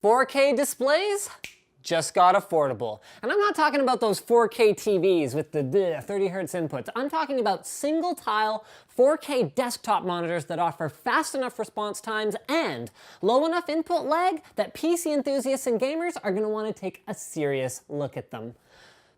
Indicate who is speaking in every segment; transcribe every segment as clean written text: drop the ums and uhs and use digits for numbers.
Speaker 1: 4K displays just got affordable. And I'm not talking about those 4K TVs with the 30 hertz inputs. I'm talking about single tile 4K desktop monitors that offer fast enough response times and low enough input lag that PC enthusiasts and gamers are going to want to take a serious look at them.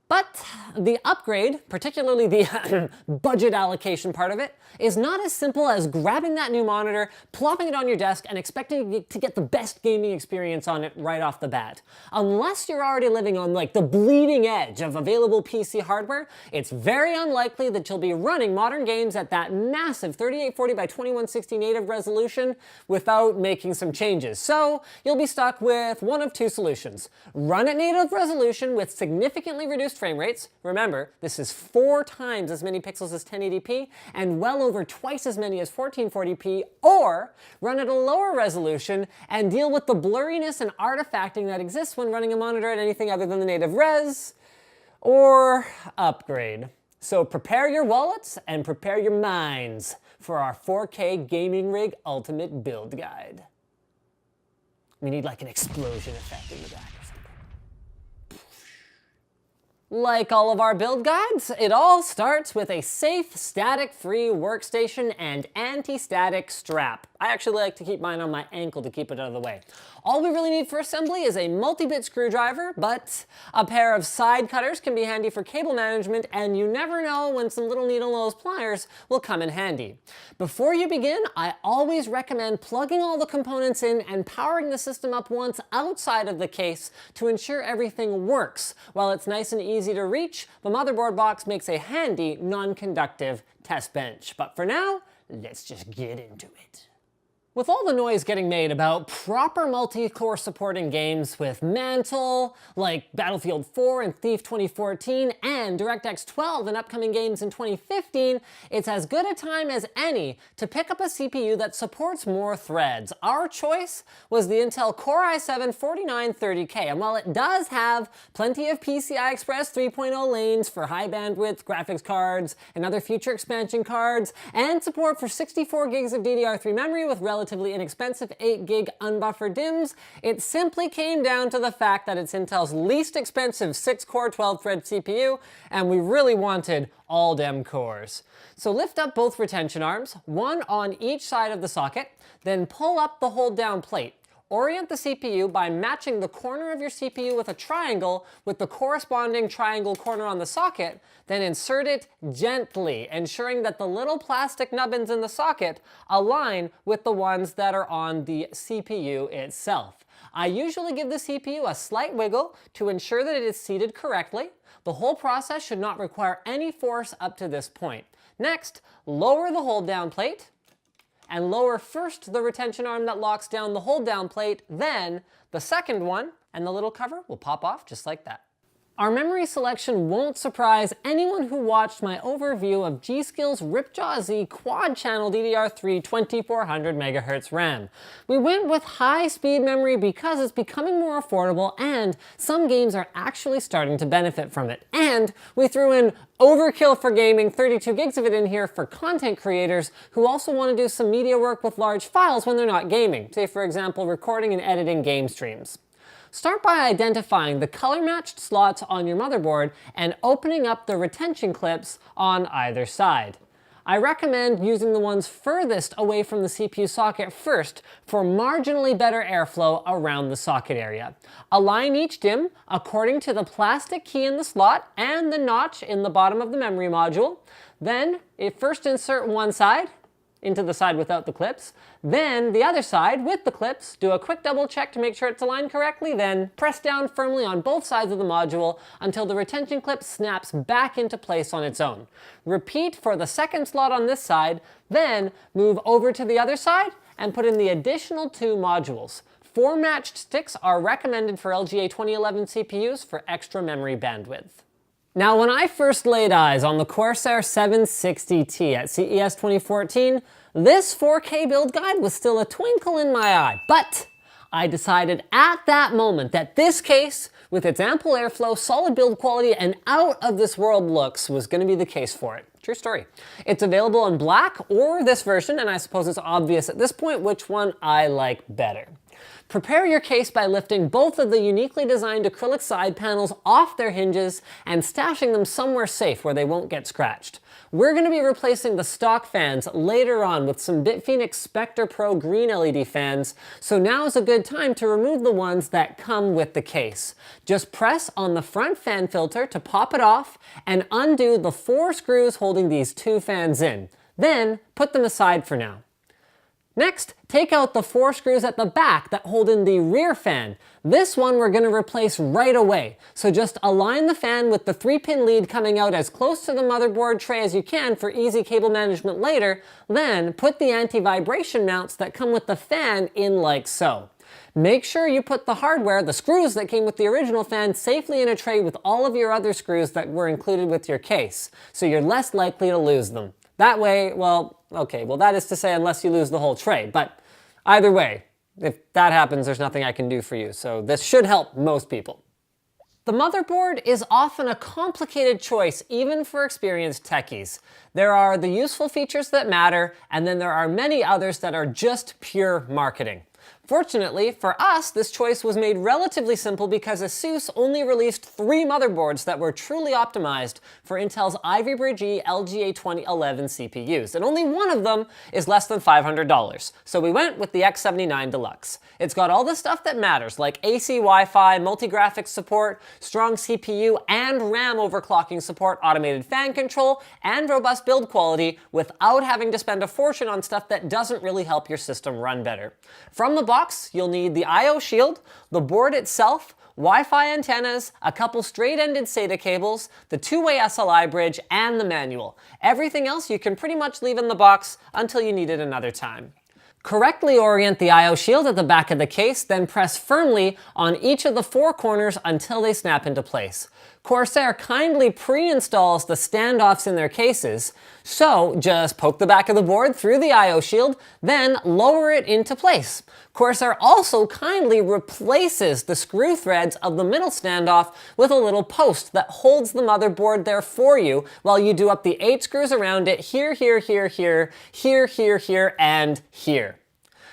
Speaker 1: But the upgrade, particularly the budget allocation part of it, is not as simple as grabbing that new monitor, plopping it on your desk, and expecting to get the best gaming experience on it right off the bat. Unless you're already living on like the bleeding edge of available PC hardware, it's very unlikely that you'll be running modern games at that massive 3840 by 2160 native resolution without making some changes. So you'll be stuck with one of two solutions. Run at native resolution with significantly reduced frame rates. Remember, this is 4 times as many pixels as 1080p and well over twice as many as 1440p, or run at a lower resolution and deal with the blurriness and artifacting that exists when running a monitor at anything other than the native res, or upgrade. So prepare your wallets and prepare your minds for our 4K gaming rig ultimate build guide. We need like an explosion effect in the back. Like all of our build guides, it all starts with a safe, static-free workstation and anti-static strap. I actually like to keep mine on my ankle to keep it out of the way. All we really need for assembly is a multi-bit screwdriver, but a pair of side cutters can be handy for cable management, and you never know when some little needle-nose pliers will come in handy. Before you begin, I always recommend plugging all the components in and powering the system up once outside of the case to ensure everything works. While it's nice and easy to reach, the motherboard box makes a handy, non-conductive test bench. But for now, let's just get into it. With all the noise getting made about proper multi-core supporting games with Mantle, like Battlefield 4 and Thief 2014, and DirectX 12 and upcoming games in 2015, it's as good a time as any to pick up a CPU that supports more threads. Our choice was the Intel Core i7-4930K, and while it does have plenty of PCI Express 3.0 lanes for high bandwidth graphics cards and other future expansion cards, and support for 64 gigs of DDR3 memory with relatively inexpensive 8 gig unbuffered DIMMs, it simply came down to the fact that it's Intel's least expensive 6-core 12-thread CPU, and we really wanted all DEM cores. So lift up both retention arms, one on each side of the socket, then pull up the hold-down plate. Orient the CPU by matching the corner of your CPU with a triangle with the corresponding triangle corner on the socket, then insert it gently, ensuring that the little plastic nubbins in the socket align with the ones that are on the CPU itself. I usually give the CPU a slight wiggle to ensure that it is seated correctly. The whole process should not require any force up to this point. Next, lower the hold-down plate, and lower first the retention arm that locks down the hold down plate, then the second one, and the little cover will pop off just like that. Our memory selection won't surprise anyone who watched my overview of G.Skill's Ripjaw Z quad-channel DDR3 2400 MHz RAM. We went with high-speed memory because it's becoming more affordable and some games are actually starting to benefit from it. And we threw in overkill for gaming, 32 gigs of it in here for content creators who also want to do some media work with large files when they're not gaming, say for example recording and editing game streams. Start by identifying the color-matched slots on your motherboard and opening up the retention clips on either side. I recommend using the ones furthest away from the CPU socket first for marginally better airflow around the socket area. Align each DIMM according to the plastic key in the slot and the notch in the bottom of the memory module. Then, first insert one side into the side without the clips, then the other side with the clips, do a quick double check to make sure it's aligned correctly, then press down firmly on both sides of the module until the retention clip snaps back into place on its own. Repeat for the second slot on this side, then move over to the other side and put in the additional 2 modules. 4 matched sticks are recommended for LGA 2011 CPUs for extra memory bandwidth. Now, when I first laid eyes on the Corsair 760T at CES 2014, this 4K build guide was still a twinkle in my eye, but I decided at that moment that this case, with its ample airflow, solid build quality, and out-of-this-world looks, was going to be the case for it. True story. It's available in black or this version, and I suppose it's obvious at this point which one I like better. Prepare your case by lifting both of the uniquely designed acrylic side panels off their hinges and stashing them somewhere safe where they won't get scratched. We're going to be replacing the stock fans later on with some Bitfenix Spectre Pro green LED fans, so now is a good time to remove the ones that come with the case. Just press on the front fan filter to pop it off and undo the 4 screws holding these 2 fans in. Then put them aside for now. Next, take out the 4 screws at the back that hold in the rear fan. This one we're going to replace right away. So just align the fan with the 3-pin lead coming out as close to the motherboard tray as you can for easy cable management later. Then put the anti-vibration mounts that come with the fan in like so. Make sure you put the hardware, the screws that came with the original fan, safely in a tray with all of your other screws that were included with your case, so you're less likely to lose them. That way, well, that is to say unless you lose the whole tray, but either way, if that happens, there's nothing I can do for you, so this should help most people. The motherboard is often a complicated choice, even for experienced techies. There are the useful features that matter, and then there are many others that are just pure marketing. Fortunately, for us, this choice was made relatively simple because ASUS only released 3 motherboards that were truly optimized for Intel's Ivy Bridge E LGA 2011 CPUs, and only one of them is less than $500. So we went with the X79 Deluxe. It's got all the stuff that matters, like AC Wi-Fi, multi-graphics support, strong CPU and RAM overclocking support, automated fan control, and robust build quality without having to spend a fortune on stuff that doesn't really help your system run better. From the box, you'll need the I/O shield, the board itself, Wi-Fi antennas, a couple straight-ended SATA cables, the 2-way SLI bridge, and the manual. Everything else you can pretty much leave in the box until you need it another time. Correctly orient the I/O shield at the back of the case, then press firmly on each of the 4 corners until they snap into place. Corsair kindly pre-installs the standoffs in their cases, so just poke the back of the board through the I/O shield, then lower it into place. Corsair also kindly replaces the screw threads of the middle standoff with a little post that holds the motherboard there for you while you do up the 8 screws around it here, here, here, here, here, here, here, and here.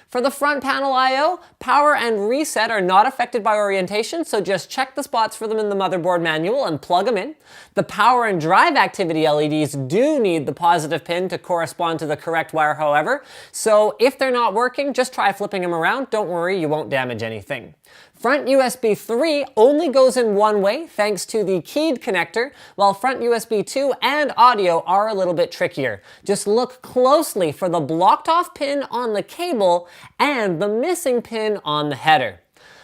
Speaker 1: For the front panel I/O, power and reset are not affected by orientation, so just check the spots for them in the motherboard manual and plug them in. The power and drive activity LEDs do need the positive pin to correspond to the correct wire, however, so if they're not working, just try flipping them around. Don't worry, you won't damage anything. Front USB 3 only goes in one way thanks to the keyed connector, while front USB 2 and audio are a little bit trickier. Just look closely for the blocked off pin on the cable and the missing pin on the header.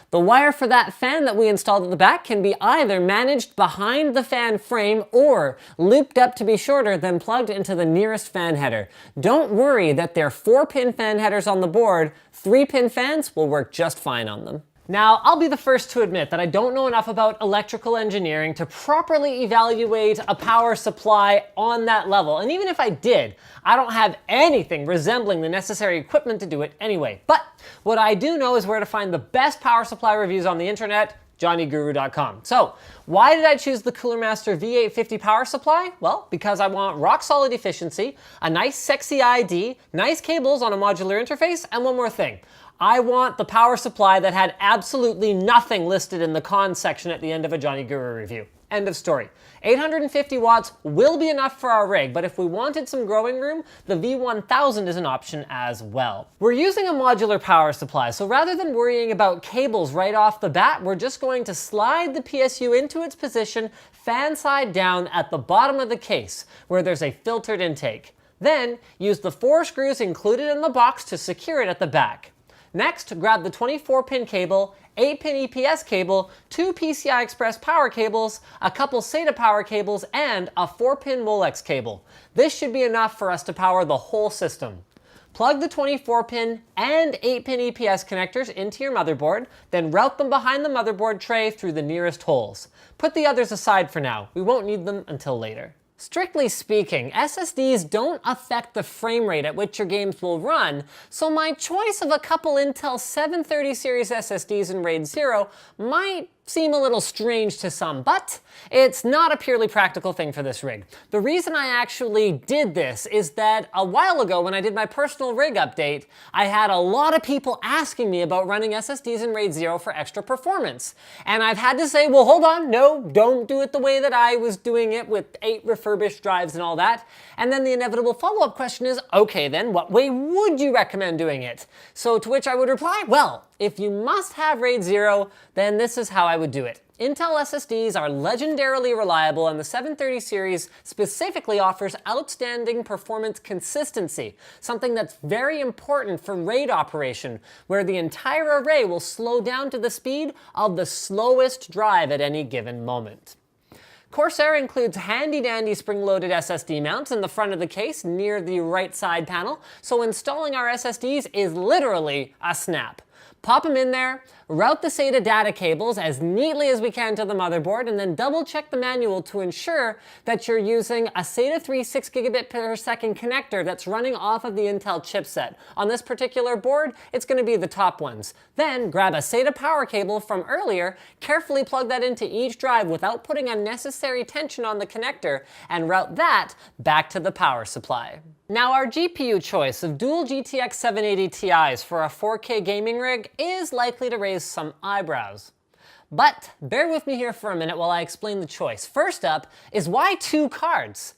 Speaker 1: The wire for that fan that we installed at the back can be either managed behind the fan frame or looped up to be shorter, then plugged into the nearest fan header. Don't worry that there are 4-pin fan headers on the board. 3-pin fans will work just fine on them. Now, I'll be the first to admit that I don't know enough about electrical engineering to properly evaluate a power supply on that level. And even if I did, I don't have anything resembling the necessary equipment to do it anyway. But what I do know is where to find the best power supply reviews on the internet, johnnyguru.com. So, why did I choose the Cooler Master V850 power supply? Well, because I want rock solid efficiency, a nice sexy ID, nice cables on a modular interface, and one more thing. I want the power supply that had absolutely nothing listed in the cons section at the end of a Johnny Guru review. End of story. 850 watts will be enough for our rig, but if we wanted some growing room, the V1000 is an option as well. We're using a modular power supply, so rather than worrying about cables right off the bat, we're just going to slide the PSU into its position fan side down at the bottom of the case, where there's a filtered intake. Then, use the 4 screws included in the box to secure it at the back. Next, grab the 24-pin cable, 8-pin EPS cable, 2 PCI Express power cables, a couple SATA power cables, and a 4-pin Molex cable. This should be enough for us to power the whole system. Plug the 24-pin and 8-pin EPS connectors into your motherboard, then route them behind the motherboard tray through the nearest holes. Put the others aside for now. We won't need them until later. Strictly speaking, SSDs don't affect the frame rate at which your games will run, so my choice of a couple Intel 730 series SSDs in RAID 0 might seem a little strange to some, but it's not a purely practical thing for this rig. The reason I actually did this is that a while ago when I did my personal rig update, I had a lot of people asking me about running SSDs in RAID 0 for extra performance. And I've had to say, well, hold on, no, don't do it the way that I was doing it with 8 refurbished drives and all that. And then the inevitable follow-up question is, okay then, what way would you recommend doing it? So to which I would reply, well, if you must have RAID 0, then this is how I would do it. Intel SSDs are legendarily reliable, and the 730 series specifically offers outstanding performance consistency, something that's very important for RAID operation, where the entire array will slow down to the speed of the slowest drive at any given moment. Corsair includes handy-dandy spring-loaded SSD mounts in the front of the case near the right side panel, so installing our SSDs is literally a snap. Pop them in there, route the SATA data cables as neatly as we can to the motherboard, and then double check the manual to ensure that you're using a SATA 3 6 gigabit per second connector that's running off of the Intel chipset. On this particular board, it's going to be the top ones. Then grab a SATA power cable from earlier, carefully plug that into each drive without putting unnecessary tension on the connector, and route that back to the power supply. Now, our GPU choice of dual GTX 780 Ti's for a 4K gaming rig is likely to raise some eyebrows. But bear with me here for a minute while I explain the choice. First up is, why 2 cards?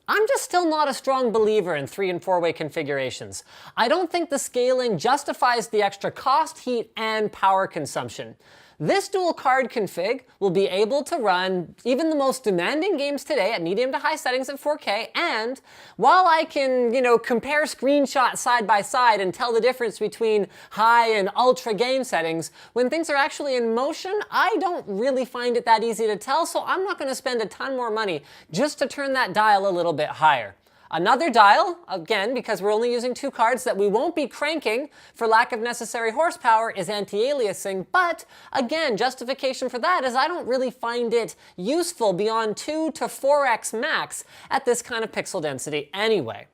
Speaker 1: I'm just still not a strong believer in 3- and 4-way configurations. I don't think the scaling justifies the extra cost, heat, and power consumption. This dual card config will be able to run even the most demanding games today at medium to high settings at 4K, and while I can, compare screenshots side by side and tell the difference between high and ultra game settings, when things are actually in motion, I don't really find it that easy to tell, so I'm not going to spend a ton more money just to turn that dial a little bit higher. Another dial, again, because we're only using 2 cards that we won't be cranking for lack of necessary horsepower, is anti-aliasing, but again, justification for that is I don't really find it useful beyond 2 to 4x max at this kind of pixel density anyway.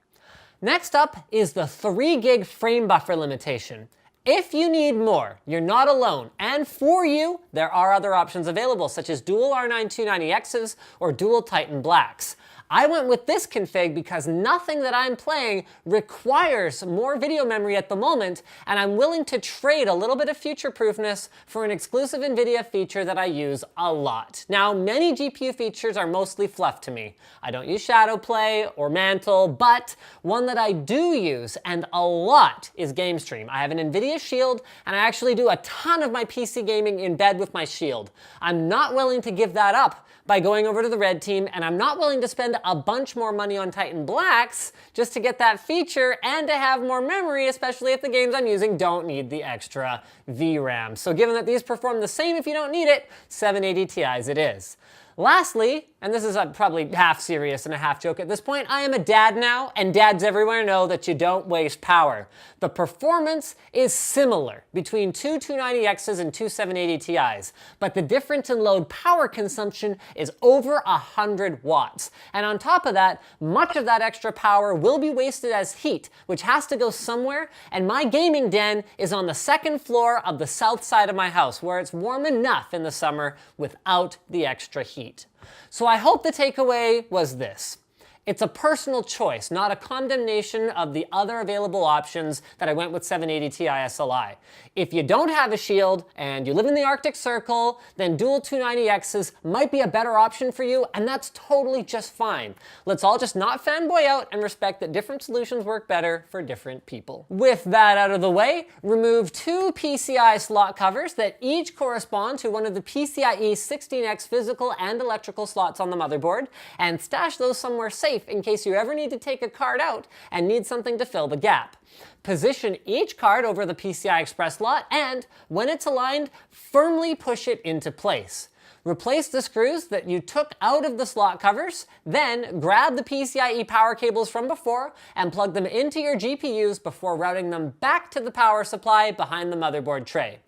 Speaker 1: Next up is the 3 gig frame buffer limitation. If you need more, you're not alone, and for you, there are other options available, such as dual R9 290Xs or dual Titan Blacks. I went with this config because nothing that I'm playing requires more video memory at the moment, and I'm willing to trade a little bit of future-proofness for an exclusive NVIDIA feature that I use a lot. Now, many GPU features are mostly fluff to me. I don't use Shadowplay or Mantle, but one that I do use, and a lot, is GameStream. I have an NVIDIA Shield, and I actually do a ton of my PC gaming in bed with my Shield. I'm not willing to give that up by going over to the Red Team, and I'm not willing to spend a bunch more money on Titan Blacks just to get that feature and to have more memory, especially if the games I'm using don't need the extra VRAM. So given that these perform the same if you don't need it, 780 Ti's it is. Lastly, and this is probably half serious and a half joke at this point, I am a dad now, and dads everywhere know that you don't waste power. The performance is similar between 2 290Xs and 2 780 Ti's, but the difference in load power consumption is over 100 watts. And on top of that, much of that extra power will be wasted as heat, which has to go somewhere, and my gaming den is on the 2nd floor of the south side of my house, where it's warm enough in the summer without the extra heat. So I hope the takeaway was this. It's a personal choice, not a condemnation of the other available options that I went with 780 Ti SLI. If you don't have a Shield and you live in the Arctic Circle, then dual 290Xs might be a better option for you, and that's totally just fine. Let's all just not fanboy out and respect that different solutions work better for different people. With that out of the way, remove 2 PCI slot covers that each correspond to one of the PCIe 16X physical and electrical slots on the motherboard, and stash those somewhere safe safe in case you ever need to take a card out and need something to fill the gap. Position each card over the PCI Express slot and, when it's aligned, firmly push it into place. Replace the screws that you took out of the slot covers, then grab the PCIe power cables from before and plug them into your GPUs before routing them back to the power supply behind the motherboard tray.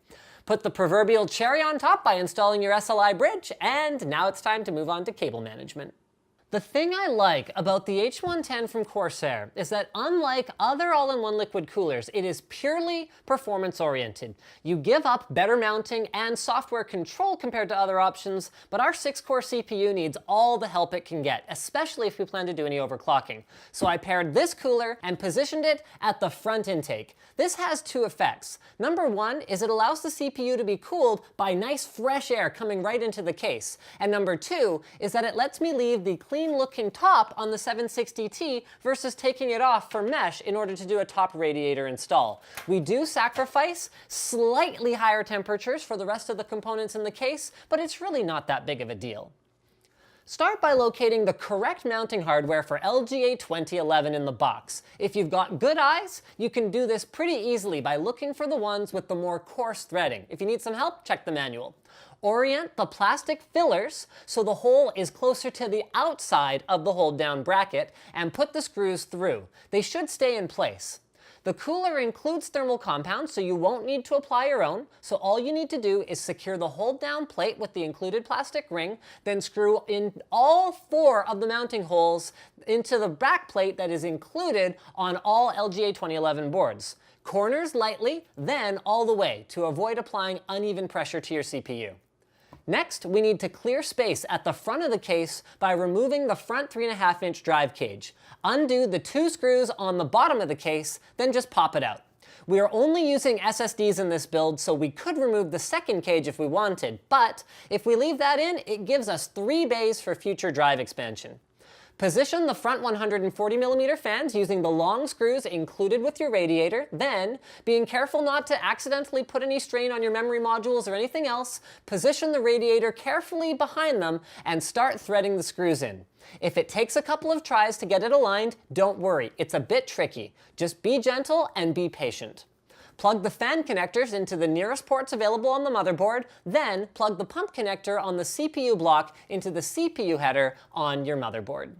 Speaker 1: Put the proverbial cherry on top by installing your SLI bridge, and now it's time to move on to cable management. The thing I like about the H110 from Corsair is that unlike other all-in-one liquid coolers, it is purely performance-oriented. You give up better mounting and software control compared to other options, but our 6-core CPU needs all the help it can get, especially if we plan to do any overclocking. So I paired this cooler and positioned it at the front intake. This has two effects. Number one is it allows the CPU to be cooled by nice fresh air coming right into the case. And number two is that it lets me leave the clean-looking top on the 760T versus taking it off for mesh in order to do a top radiator install. We do sacrifice slightly higher temperatures for the rest of the components in the case, but it's really not that big of a deal. Start by locating the correct mounting hardware for LGA 2011 in the box. If you've got good eyes, you can do this pretty easily by looking for the ones with the more coarse threading. If you need some help, check the manual. Orient the plastic fillers so the hole is closer to the outside of the hold-down bracket and put the screws through. They should stay in place. The cooler includes thermal compounds, so you won't need to apply your own, so all you need to do is secure the hold-down plate with the included plastic ring, then screw in all 4 of the mounting holes into the back plate that is included on all LGA 2011 boards. Corners lightly, then all the way to avoid applying uneven pressure to your CPU. Next, we need to clear space at the front of the case by removing the front 3.5-inch drive cage. Undo the 2 screws on the bottom of the case, then just pop it out. We are only using SSDs in this build, so we could remove the second cage if we wanted, but if we leave that in, it gives us 3 bays for future drive expansion. Position the front 140mm fans using the long screws included with your radiator, then, being careful not to accidentally put any strain on your memory modules or anything else, position the radiator carefully behind them and start threading the screws in. If it takes a couple of tries to get it aligned, don't worry, it's a bit tricky. Just be gentle and be patient. Plug the fan connectors into the nearest ports available on the motherboard, then plug the pump connector on the CPU block into the CPU header on your motherboard.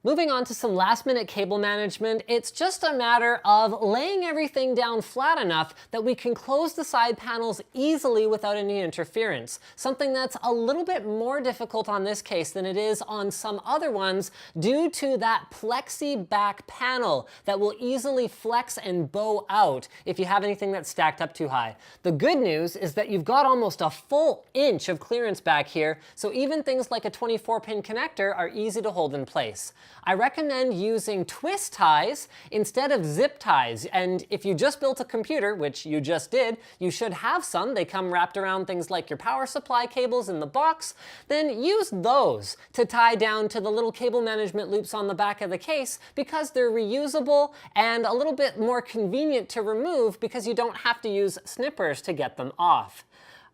Speaker 1: Moving on to some last-minute cable management, it's just a matter of laying everything down flat enough that we can close the side panels easily without any interference, something that's a little bit more difficult on this case than it is on some other ones due to that plexi back panel that will easily flex and bow out if you have anything that's stacked up too high. The good news is that you've got almost a full inch of clearance back here, so even things like a 24-pin connector are easy to hold in place. I recommend using twist ties instead of zip ties, and if you just built a computer, which you just did, you should have some. They come wrapped around things like your power supply cables in the box. Then use those to tie down to the little cable management loops on the back of the case because they're reusable and a little bit more convenient to remove because you don't have to use snippers to get them off.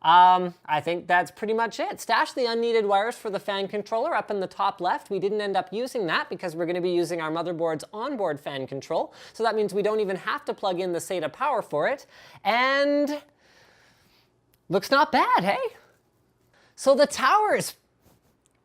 Speaker 1: I think that's pretty much it. Stash the unneeded wires for the fan controller up in the top left. We didn't end up using that because we're going to be using our motherboard's onboard fan control. So that means we don't even have to plug in the SATA power for it. And looks not bad, hey? So the tower is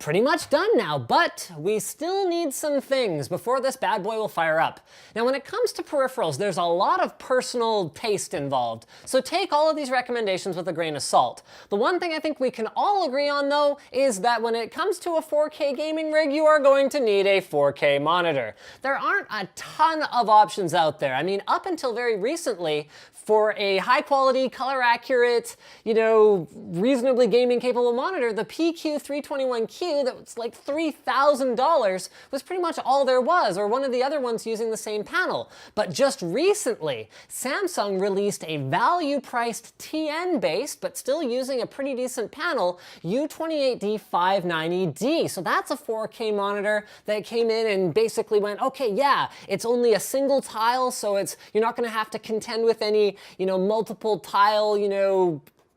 Speaker 1: pretty much done now, but we still need some things before this bad boy will fire up. Now, when it comes to peripherals, there's a lot of personal taste involved, so take all of these recommendations with a grain of salt. The one thing I think we can all agree on, though, is that when it comes to a 4K gaming rig, you are going to need a 4K monitor. There aren't a ton of options out there. I mean, up until very recently, for a high-quality, color-accurate, reasonably gaming-capable monitor, the PQ321Q that was like $3,000 was pretty much all there was, or one of the other ones using the same panel. But just recently, Samsung released a value-priced TN-based, but still using a pretty decent panel, U28D590D. So that's a 4K monitor that came in and basically went, okay, yeah, it's only a single tile, so you're not going to have to contend with any, multiple tile,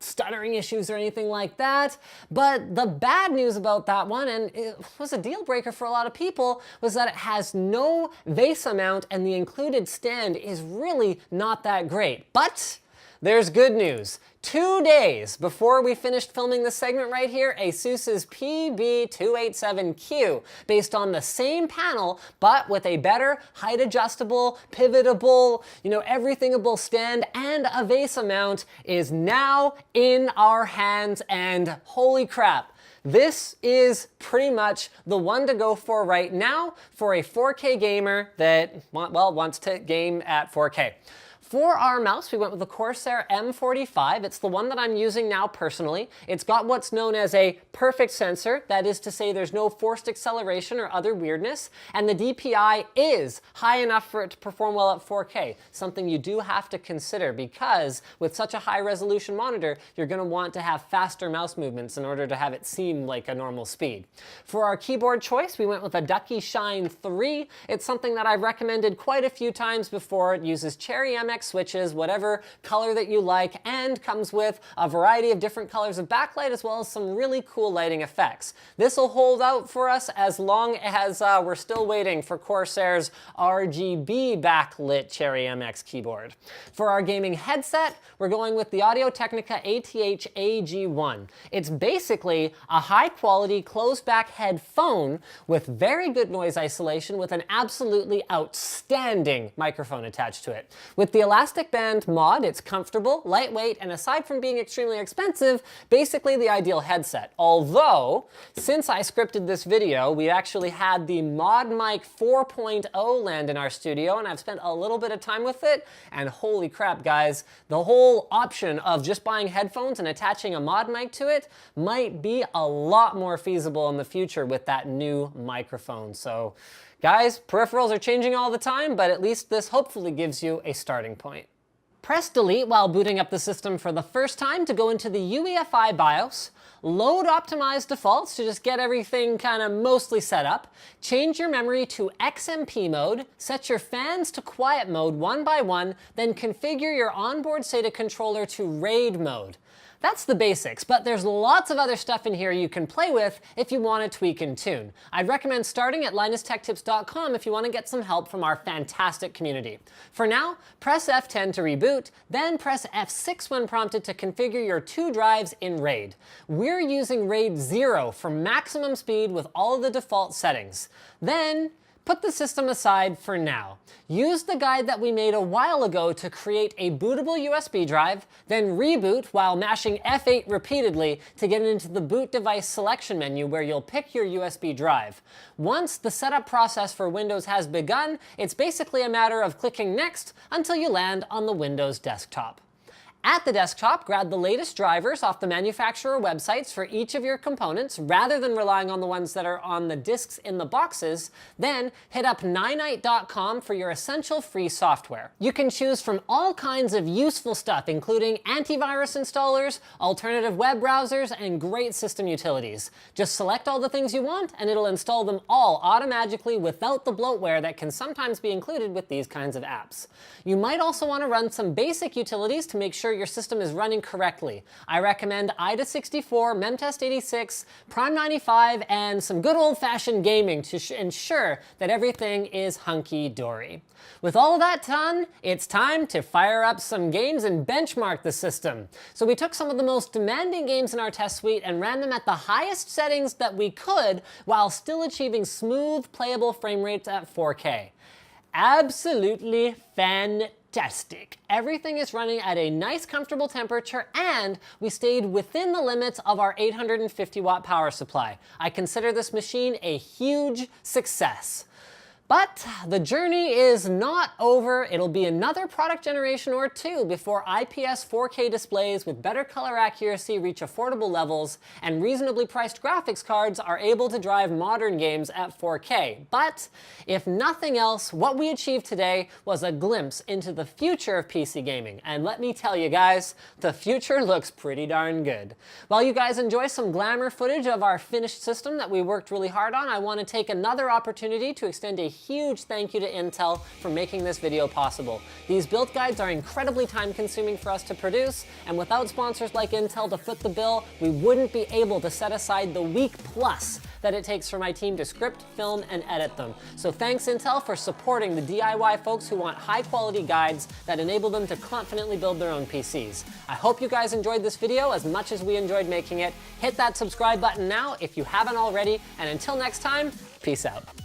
Speaker 1: stuttering issues or anything like that. But the bad news about that one, and it was a deal breaker for a lot of people, was that it has no VESA mount and the included stand is really not that great. But there's good news. 2 days before we finished filming this segment right here, ASUS's PB287Q, based on the same panel, but with a better height adjustable, pivotable, everythingable stand and a VESA mount, is now in our hands, and holy crap. This is pretty much the one to go for right now for a 4K gamer that, well, wants to game at 4K. For our mouse, we went with the Corsair M45. It's the one that I'm using now personally. It's got what's known as a perfect sensor. That is to say there's no forced acceleration or other weirdness. And the DPI is high enough for it to perform well at 4K, something you do have to consider because with such a high resolution monitor, you're going to want to have faster mouse movements in order to have it seem like a normal speed. For our keyboard choice, we went with a Ducky Shine 3. It's something that I've recommended quite a few times before. It uses Cherry MX switches, whatever color that you like, and comes with a variety of different colors of backlight as well as some really cool lighting effects. This will hold out for us as long as we're still waiting for Corsair's RGB backlit Cherry MX keyboard. For our gaming headset, we're going with the Audio-Technica ATH-AG1. It's basically a high-quality closed-back headphone with very good noise isolation with an absolutely outstanding microphone attached to it. With the Elastic Band mod, it's comfortable, lightweight, and aside from being extremely expensive, basically the ideal headset. Although, since I scripted this video, we actually had the Mod Mic 4.0 land in our studio, and I've spent a little bit of time with it, and holy crap, guys, the whole option of just buying headphones and attaching a mod mic to it might be a lot more feasible in the future with that new microphone. So, guys, peripherals are changing all the time, but at least this hopefully gives you a starting point. Press delete while booting up the system for the first time to go into the UEFI BIOS, load optimized defaults to just get everything kind of mostly set up, change your memory to XMP mode, set your fans to quiet mode one by one, then configure your onboard SATA controller to RAID mode. That's the basics, but there's lots of other stuff in here you can play with if you want to tweak and tune. I'd recommend starting at LinusTechTips.com if you want to get some help from our fantastic community. For now, press F10 to reboot, then press F6 when prompted to configure your 2 drives in RAID. We're using RAID 0 for maximum speed with all of the default settings. Then, put the system aside for now. Use the guide that we made a while ago to create a bootable USB drive, then reboot while mashing F8 repeatedly to get into the boot device selection menu where you'll pick your USB drive. Once the setup process for Windows has begun, it's basically a matter of clicking next until you land on the Windows desktop. At the desktop, grab the latest drivers off the manufacturer websites for each of your components, rather than relying on the ones that are on the discs in the boxes. Then hit up Ninite.com for your essential free software. You can choose from all kinds of useful stuff, including antivirus installers, alternative web browsers, and great system utilities. Just select all the things you want, and it'll install them all automatically without the bloatware that can sometimes be included with these kinds of apps. You might also want to run some basic utilities to make sure your system is running correctly. I recommend IDA64, Memtest86, Prime 95, and some good old-fashioned gaming to ensure that everything is hunky-dory. With all of that done, it's time to fire up some games and benchmark the system. So we took some of the most demanding games in our test suite and ran them at the highest settings that we could while still achieving smooth, playable frame rates at 4K. Absolutely fantastic. Everything is running at a nice, comfortable temperature, and we stayed within the limits of our 850 watt power supply. I consider this machine a huge success. But the journey is not over. It'll be another product generation or two before IPS 4K displays with better color accuracy reach affordable levels, and reasonably priced graphics cards are able to drive modern games at 4K. But if nothing else, what we achieved today was a glimpse into the future of PC gaming. And let me tell you guys, the future looks pretty darn good. While you guys enjoy some glamour footage of our finished system that we worked really hard on, I want to take another opportunity to extend a huge thank you to Intel for making this video possible. These build guides are incredibly time-consuming for us to produce, and without sponsors like Intel to foot the bill, we wouldn't be able to set aside the week plus that it takes for my team to script, film, and edit them. So thanks Intel for supporting the DIY folks who want high-quality guides that enable them to confidently build their own PCs. I hope you guys enjoyed this video as much as we enjoyed making it. Hit that subscribe button now if you haven't already, and until next time, peace out.